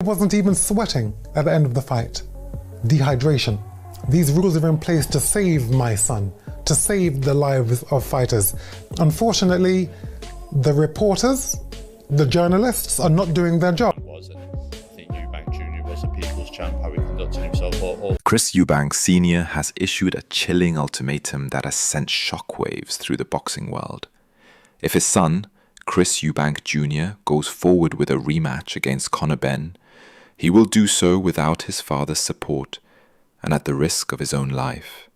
I wasn't even sweating at the end of the fight. Dehydration. These rules are in place to save my son, to save the lives of fighters. Unfortunately, the reporters, the journalists are not doing their job. I think Eubank Jr. was the people's champ, how he conducted himself. Chris Eubank Sr. has issued a chilling ultimatum that has sent shockwaves through the boxing world. If his son, Chris Eubank Jr., goes forward with a rematch against Conor Benn, he will do so without his father's support and at the risk of his own life.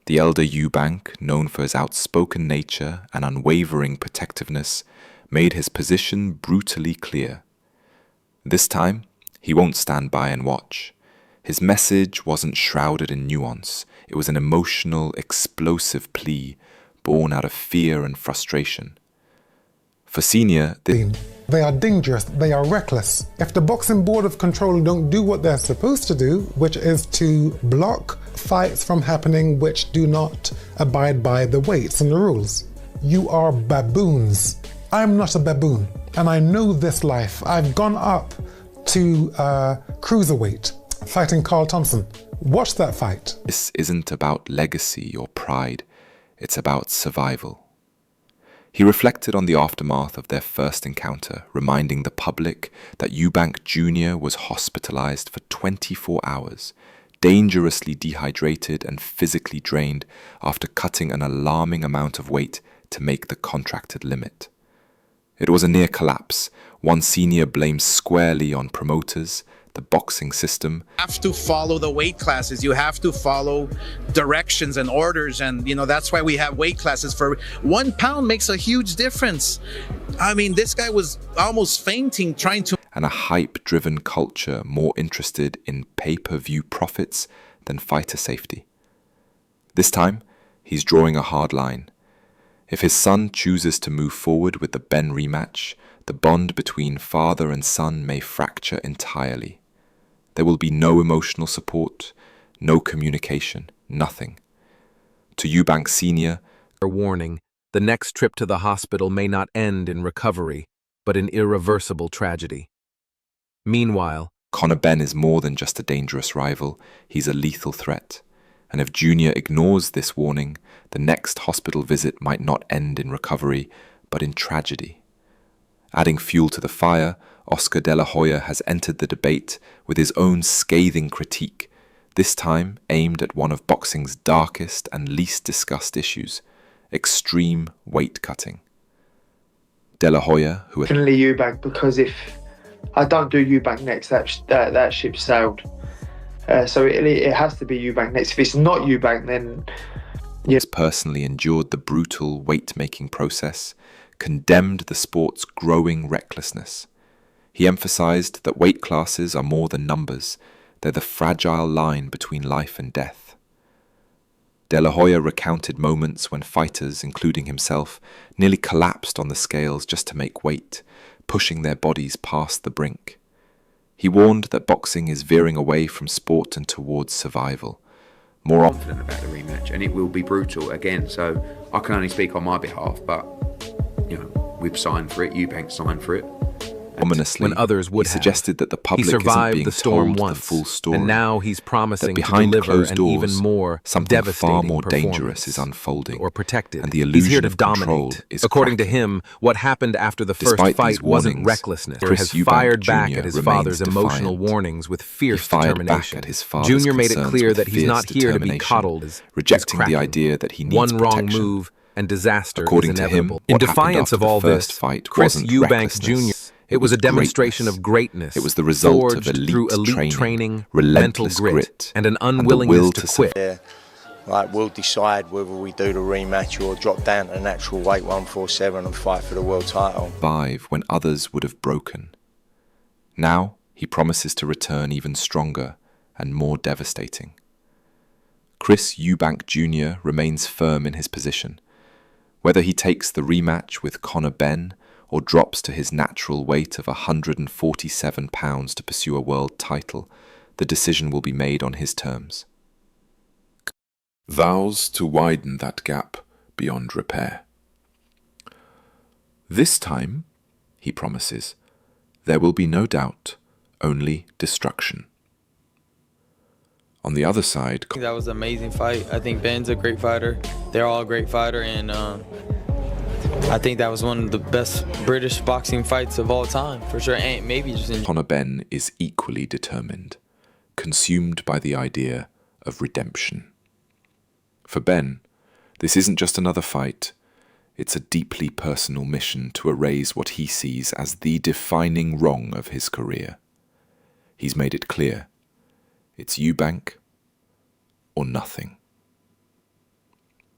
The elder Eubank, known for his outspoken nature and unwavering protectiveness, made his position brutally clear. This time, he won't stand by and watch. His message wasn't shrouded in nuance. It was an emotional, explosive plea born out of fear and frustration. For Senior, they are dangerous, they are reckless. If the Boxing Board of Control don't do what they're supposed to do, which is to block fights from happening which do not abide by the weights and the rules, you are baboons. I'm not a baboon, and I know this life. I've gone up to cruiserweight, fighting Carl Thompson. Watch that fight. This isn't about legacy or pride, it's about survival. He reflected on the aftermath of their first encounter, reminding the public that Eubank Jr. was hospitalized for 24 hours, dangerously dehydrated and physically drained after cutting an alarming amount of weight to make the contracted limit. It was a near collapse, one Senior blames squarely on promoters, the boxing system. You have to follow the weight classes. You have to follow directions and orders, and that's why we have weight classes. For 1 pound makes a huge difference. I mean, this guy was almost fainting trying to... And a hype-driven culture more interested in pay-per-view profits than fighter safety. This time, he's drawing a hard line. If his son chooses to move forward with the Benn rematch, the bond between father and son may fracture entirely. There will be no emotional support, no communication, nothing. To Eubank Sr., a warning, the next trip to the hospital may not end in recovery, but in irreversible tragedy. Meanwhile, Conor Benn is more than just a dangerous rival, he's a lethal threat. And if Junior ignores this warning, the next hospital visit might not end in recovery, but in tragedy. Adding fuel to the fire, Oscar De La Hoya has entered the debate with his own scathing critique, this time aimed at one of boxing's darkest and least discussed issues, extreme weight cutting. De La Hoya, who... Definitely Eubank, because if I don't do Eubank next, that ship sailed. So it has to be Eubank next. If it's not Eubank, then... has personally endured the brutal weight-making process, condemned the sport's growing recklessness. He emphasized that weight classes are more than numbers, they're the fragile line between life and death. De La Hoya recounted moments when fighters, including himself, nearly collapsed on the scales just to make weight, pushing their bodies past the brink. He warned that boxing is veering away from sport and towards survival. More confident about the rematch, and it will be brutal again, so I can only speak on my behalf, but we've signed for it, Eubank signed for it. Ominously, when others would he suggested that the public he survived isn't being the storm told once, the full story, and now he's promising that behind to deliver closed an doors, even more something devastating far more dangerous is unfolding, or protected. and the He's here illusion to of control dominate. is According to cracking. him, what happened after the first Despite fight these wasn't warnings, recklessness. He Chris has Eubank fired back Jr. at his remains father's emotional defiant. warnings with He fierce fired determination. back at his father's Junior made it concerns clear with that he's fierce not here to be determination, coddled. rejecting He's the cracking. idea that he needs One wrong protection. move and disaster According is to him, inevitable. what In happened defiance after of the all first this, fight Chris wasn't Eubank recklessness. Jr. It was a demonstration greatness. of greatness. It was the result of forged through elite training, mental relentless grit, and an the unwillingness will to to quit. Yeah, we'll decide whether we do the rematch or drop down to the natural weight 147 and fight for the world title. Survive when others would have broken. Now he promises to return even stronger and more devastating. Chris Eubank Jr. remains firm in his position. Whether he takes the rematch with Conor Benn or drops to his natural weight of 147 pounds to pursue a world title, the decision will be made on his terms. Vows to widen that gap beyond repair. This time, he promises, there will be no doubt, only destruction. On the other side, That was an amazing fight. I think Ben's a great fighter. They're all a great fighter, and I think that was one of the best British boxing fights of all time, for sure, and maybe just in... Conor Benn is equally determined, consumed by the idea of redemption. For Benn, this isn't just another fight, it's a deeply personal mission to erase what he sees as the defining wrong of his career. He's made it clear, it's Eubank or nothing.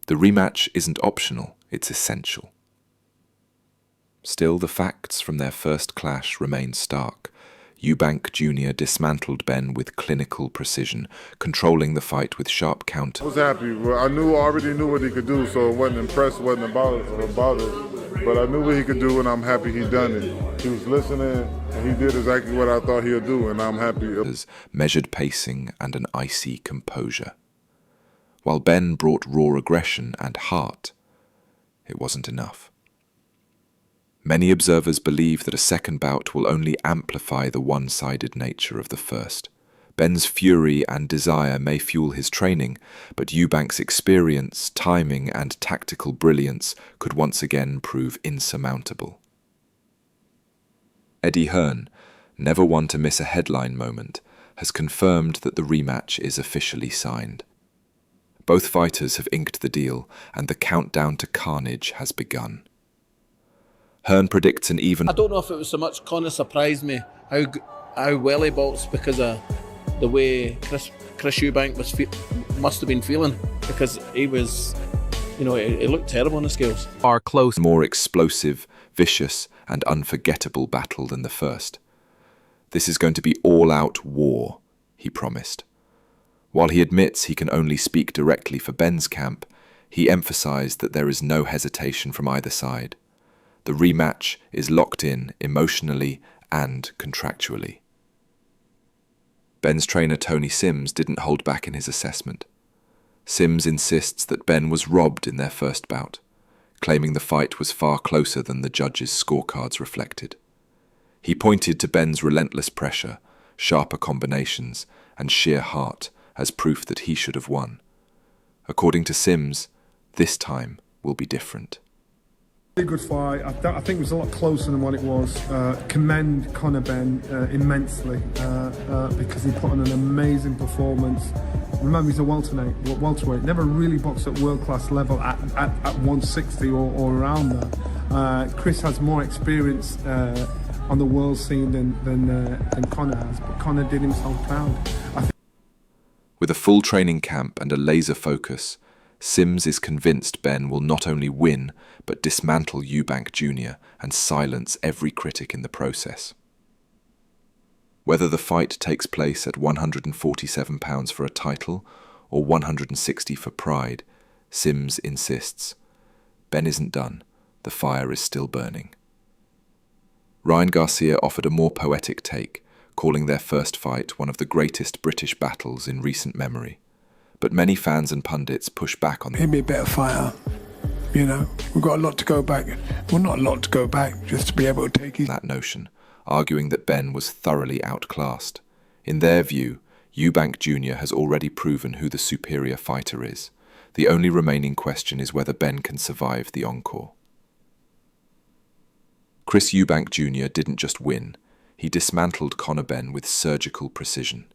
The rematch isn't optional, it's essential. Still, the facts from their first clash remain stark. Eubank Jr. dismantled Benn with clinical precision, controlling the fight with sharp counter. I was happy. Well, I already knew what he could do, so it wasn't impressed, wasn't about it. But I knew what he could do, and I'm happy he done it. He was listening, and he did exactly what I thought he'd do, and I'm happy. Measured pacing and an icy composure. While Benn brought raw aggression and heart, it wasn't enough. Many observers believe that a second bout will only amplify the one-sided nature of the first. Benn's fury and desire may fuel his training, but Eubank's experience, timing, and tactical brilliance could once again prove insurmountable. Eddie Hearn, never one to miss a headline moment, has confirmed that the rematch is officially signed. Both fighters have inked the deal, and the countdown to carnage has begun. Hearn predicts an even... I don't know if it was so much Conor surprised me how well he boxed because of the way Chris Eubank must have been feeling, because he was, he looked terrible on the scales. Far close, more explosive, vicious, and unforgettable battle than the first. This is going to be all-out war, he promised. While he admits he can only speak directly for Benn's camp, he emphasized that there is no hesitation from either side. The rematch is locked in emotionally and contractually. Benn's trainer Tony Sims didn't hold back in his assessment. Sims insists that Benn was robbed in their first bout, claiming the fight was far closer than the judges' scorecards reflected. He pointed to Benn's relentless pressure, sharper combinations, and sheer heart as proof that he should have won. According to Sims, this time will be different. Really good fight. I think it was a lot closer than what it was. Commend Conor Benn immensely because he put on an amazing performance. Remember, he's a welterweight. Never really boxed at world-class level at 160 or around that. Chris has more experience on the world scene than Conor has, but Conor did himself proud. With a full training camp and a laser focus, Sims is convinced Benn will not only win, but dismantle Eubank Jr. and silence every critic in the process. Whether the fight takes place at 147 pounds for a title or 160 for pride, Sims insists. Benn isn't done. The fire is still burning. Ryan Garcia offered a more poetic take, calling their first fight one of the greatest British battles in recent memory. But many fans and pundits push back on He'd be a better fighter. We've got a lot to go back. Well, not a lot to go back, just to be able to take that notion, arguing that Benn was thoroughly outclassed. In their view, Eubank Jr. has already proven who the superior fighter is. The only remaining question is whether Benn can survive the encore. Chris Eubank Jr. didn't just win, he dismantled Conor Benn with surgical precision.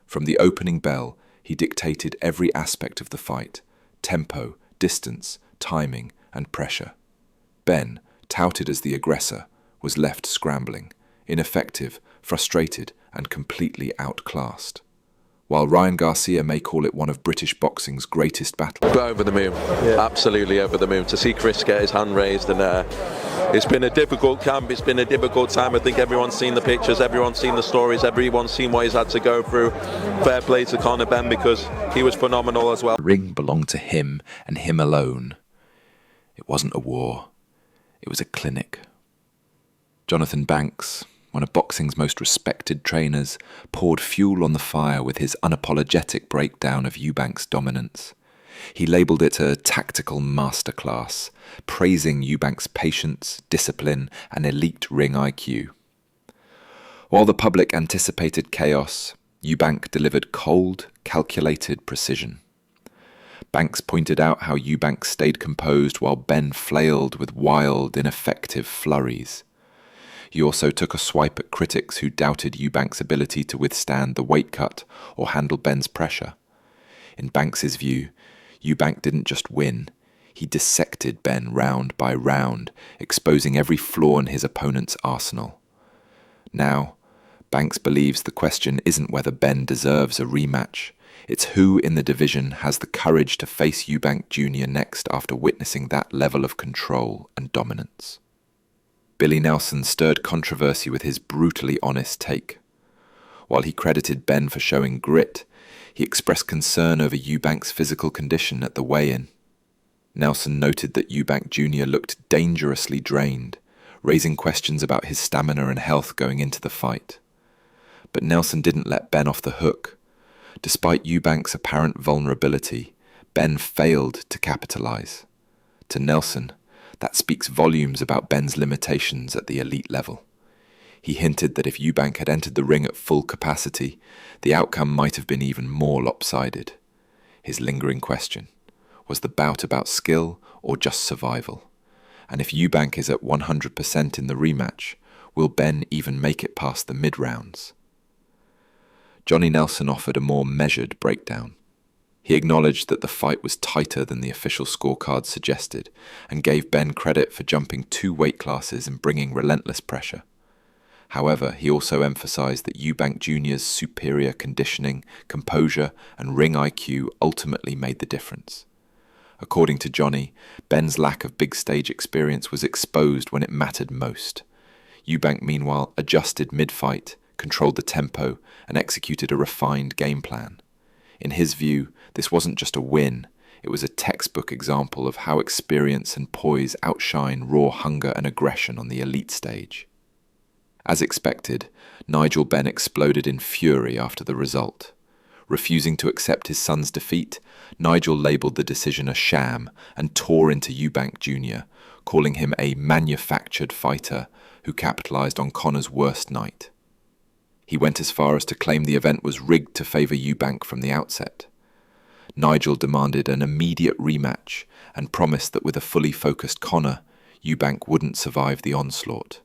From the opening bell, he dictated every aspect of the fight: tempo, distance, timing, and pressure. Benn, touted as the aggressor, was left scrambling, ineffective, frustrated, and completely outclassed. While Ryan Garcia may call it one of British boxing's greatest battles. Over the moon, absolutely over the moon. To see Chris get his hand raised, and it's been a difficult camp, it's been a difficult time. I think everyone's seen the pictures, everyone's seen the stories, everyone's seen what he's had to go through. Fair play to Conor Benn because he was phenomenal as well. The ring belonged to him and him alone. It wasn't a war, it was a clinic. Jonathan Banks, one of boxing's most respected trainers, poured fuel on the fire with his unapologetic breakdown of Eubank's dominance. He labelled it a tactical masterclass, praising Eubank's patience, discipline, and elite ring IQ. While the public anticipated chaos, Eubank delivered cold, calculated precision. Banks pointed out how Eubank stayed composed while Benn flailed with wild, ineffective flurries. He also took a swipe at critics who doubted Eubank's ability to withstand the weight cut or handle Benn's pressure. In Banks's view, Eubank didn't just win, he dissected Benn round by round, exposing every flaw in his opponent's arsenal. Now, Banks believes the question isn't whether Benn deserves a rematch, it's who in the division has the courage to face Eubank Jr. next after witnessing that level of control and dominance. Billy Nelson stirred controversy with his brutally honest take. While he credited Benn for showing grit, he expressed concern over Eubank's physical condition at the weigh-in. Nelson noted that Eubank Jr. looked dangerously drained, raising questions about his stamina and health going into the fight. But Nelson didn't let Benn off the hook. Despite Eubank's apparent vulnerability, Benn failed to capitalize. To Nelson, that speaks volumes about Benn's limitations at the elite level. He hinted that if Eubank had entered the ring at full capacity, the outcome might have been even more lopsided. His lingering question: was the bout about skill or just survival? And if Eubank is at 100% in the rematch, will Benn even make it past the mid-rounds? Johnny Nelson offered a more measured breakdown. He acknowledged that the fight was tighter than the official scorecard suggested and gave Benn credit for jumping 2 weight classes and bringing relentless pressure. However, he also emphasized that Eubank Jr.'s superior conditioning, composure, and ring IQ ultimately made the difference. According to Johnny, Benn's lack of big stage experience was exposed when it mattered most. Eubank, meanwhile, adjusted mid-fight, controlled the tempo, and executed a refined game plan. In his view, this wasn't just a win, it was a textbook example of how experience and poise outshine raw hunger and aggression on the elite stage. As expected, Nigel Benn exploded in fury after the result. Refusing to accept his son's defeat, Nigel labelled the decision a sham and tore into Eubank Jr., calling him a manufactured fighter who capitalised on Conor's worst night. He went as far as to claim the event was rigged to favour Eubank from the outset. Nigel demanded an immediate rematch and promised that with a fully focused Conor, Eubank wouldn't survive the onslaught.